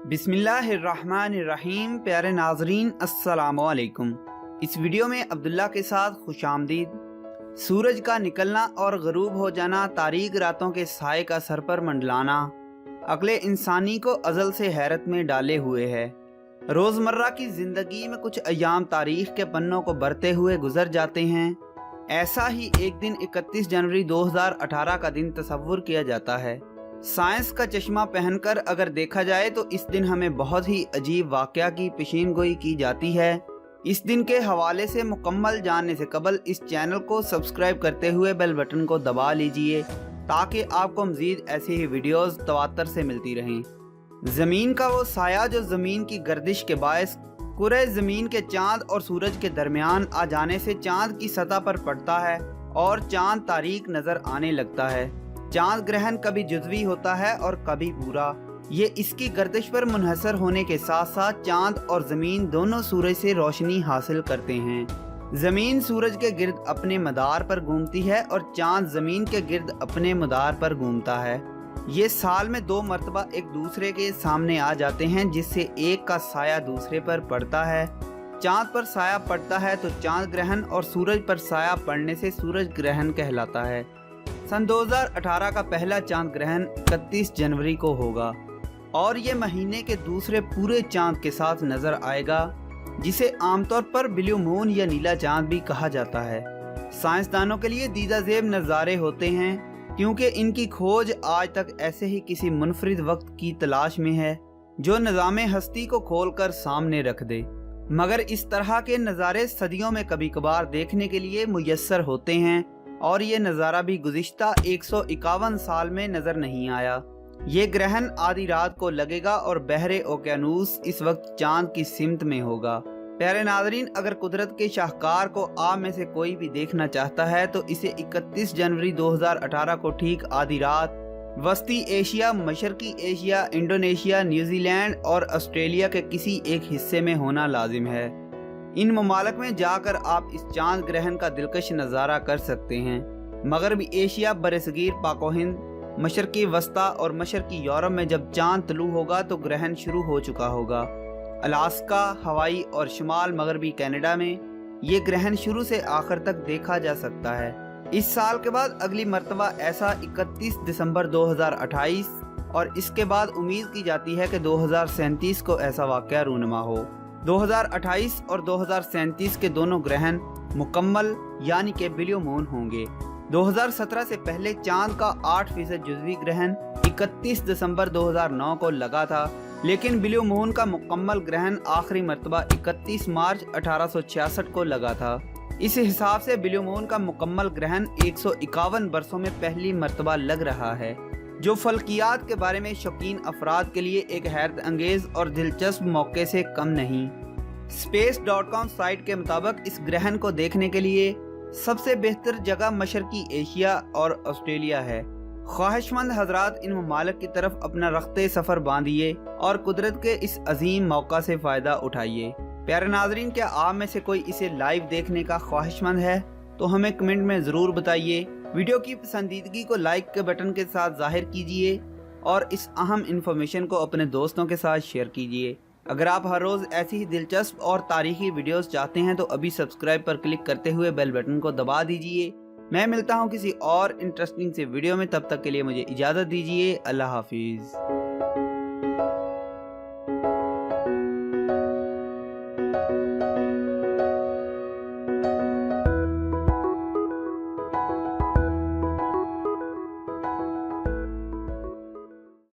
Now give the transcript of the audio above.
बिस्मिल्लाहिर्रहमानिर्रहीम। प्यारे नाजरीन अस्सलाम वालेकुम। इस वीडियो में अब्दुल्ला के साथ खुशामदीद। सूरज का निकलना और गरूब हो जाना, तारीक रातों के साए का सर पर मंडलाना अगले इंसानी को अज़ल से हैरत में डाले हुए है। रोज़मर्रा की ज़िंदगी में कुछ अयाम तारीख के पन्नों को बरते हुए गुजर जाते हैं। ऐसा ही एक दिन 31 जनवरी 2018 का दिन तस्वुर किया जाता है। साइंस का चश्मा पहनकर अगर देखा जाए तो इस दिन हमें बहुत ही अजीब वाक़या की पेशीनगोई की जाती है। इस दिन के हवाले से मुकम्मल जानने से कबल इस चैनल को सब्सक्राइब करते हुए बेल बटन को दबा लीजिए ताकि आपको मज़ीद ऐसी ही वीडियोस तवातर से मिलती रहें। ज़मीन का वो साया जो ज़मीन की गर्दिश के बायस कुरे ज़मीन के चाँद और सूरज के दरमियान आ जाने से चाँद की सतह पर पड़ता है और चाँद तारीक नज़र आने लगता है। चाँद ग्रहण कभी जुज़वी होता है और कभी पूरा। ये इसकी गर्दिश पर मुनहसर होने के साथ साथ चाँद और ज़मीन दोनों सूरज से रोशनी हासिल करते हैं। ज़मीन सूरज के गिर्द अपने मदार पर घूमती है और चाँद ज़मीन के गिर्द अपने मदार पर घूमता है। ये साल में 2 मरतबा एक दूसरे के सामने आ जाते हैं, जिससे एक का साया दूसरे पर पड़ता है। चाँद पर साया पड़ता है तो चाँद ग्रहण और सूरज पर साया पड़ने से सूरज ग्रहण कहलाता है। सन 2018 का पहला चांद ग्रहण 31 जनवरी को होगा और ये महीने के दूसरे पूरे चांद के साथ नजर आएगा, जिसे आमतौर पर ब्लू मून या नीला चांद भी कहा जाता है। साइंसदानों के लिए दीदाजेब नज़ारे होते हैं, क्योंकि इनकी खोज आज तक ऐसे ही किसी मुनफरिद वक्त की तलाश में है जो निज़ाम हस्ती को खोलकर सामने रख दे। मगर इस तरह के नज़ारे सदियों में कभी कभार देखने के लिए मुयस्सर होते हैं और ये नज़ारा भी गुज़िश्ता 151 साल में नज़र नहीं आया। ये ग्रहण आधी रात को लगेगा और बहरे ओकेानूस इस वक्त चांद की सिमत में होगा। प्यारे नाज़रीन, अगर कुदरत के शाहकार को आप में से कोई भी देखना चाहता है तो इसे 31 जनवरी 2018 को ठीक आधी रात वस्ती एशिया, मशरकी एशिया, इंडोनेशिया, न्यूजीलैंड और ऑस्ट्रेलिया के किसी एक हिस्से में होना लाजिम है। इन ममालक में जाकर आप इस चांद ग्रहण का दिलकश नज़ारा कर सकते हैं। मगरबी एशिया, बरसगीर पाको हिंद, मशरकी वस्ता और मशरकी यूरोप में जब चांद तलू होगा तो ग्रहण शुरू हो चुका होगा। अलास्का, हवाई और शुमाल मगरबी कनाडा में ये ग्रहण शुरू से आखिर तक देखा जा सकता है। इस साल के बाद अगली मरतबा ऐसा 31 दिसंबर 2028 और इसके बाद उम्मीद की जाती है कि 2037 को ऐसा वाक़या रूनुमा हो। 2028 और 2037 के दोनों ग्रहण मुकम्मल यानी कि ब्लू मून होंगे। 2017 से पहले चांद का 8% जुज़वी ग्रहण 31 दिसंबर 2009 को लगा था, लेकिन ब्लू मून का मुकम्मल ग्रहण आखिरी मरतबा 31 मार्च 1866 को लगा था। इस हिसाब से ब्लू मून का मुकम्मल ग्रहण 151 बरसों में पहली मरतबा लग रहा है, जो फल्कियात के बारे में शौकीन अफराद के लिए एक हैरत अंगेज और दिलचस्प मौके से कम नहीं। Space.com साइट के मुताबिक इस ग्रहण को देखने के लिए सबसे बेहतर जगह मशरकी एशिया और ऑस्ट्रेलिया है। ख्वाहिशमंद हजरात इन ममालिक की तरफ अपना रख्ते सफ़र बांधिए और कुदरत के इस अजीम मौका से फ़ायदा उठाइए। प्यारे नाजरीन, क्या आप में से कोई इसे लाइव देखने का ख्वाहिशमंद है तो हमें कमेंट में ज़रूर बताइए। वीडियो की पसंदीदगी को लाइक के बटन के साथ जाहिर कीजिए और इस अहम इंफॉर्मेशन को अपने दोस्तों के साथ शेयर कीजिए। अगर आप हर रोज़ ऐसी ही दिलचस्प और तारीखी वीडियोस चाहते हैं तो अभी सब्सक्राइब पर क्लिक करते हुए बेल बटन को दबा दीजिए। मैं मिलता हूं किसी और इंटरेस्टिंग से वीडियो में, तब तक के लिए मुझे इजाज़त दीजिए। अल्लाह हाफिज़।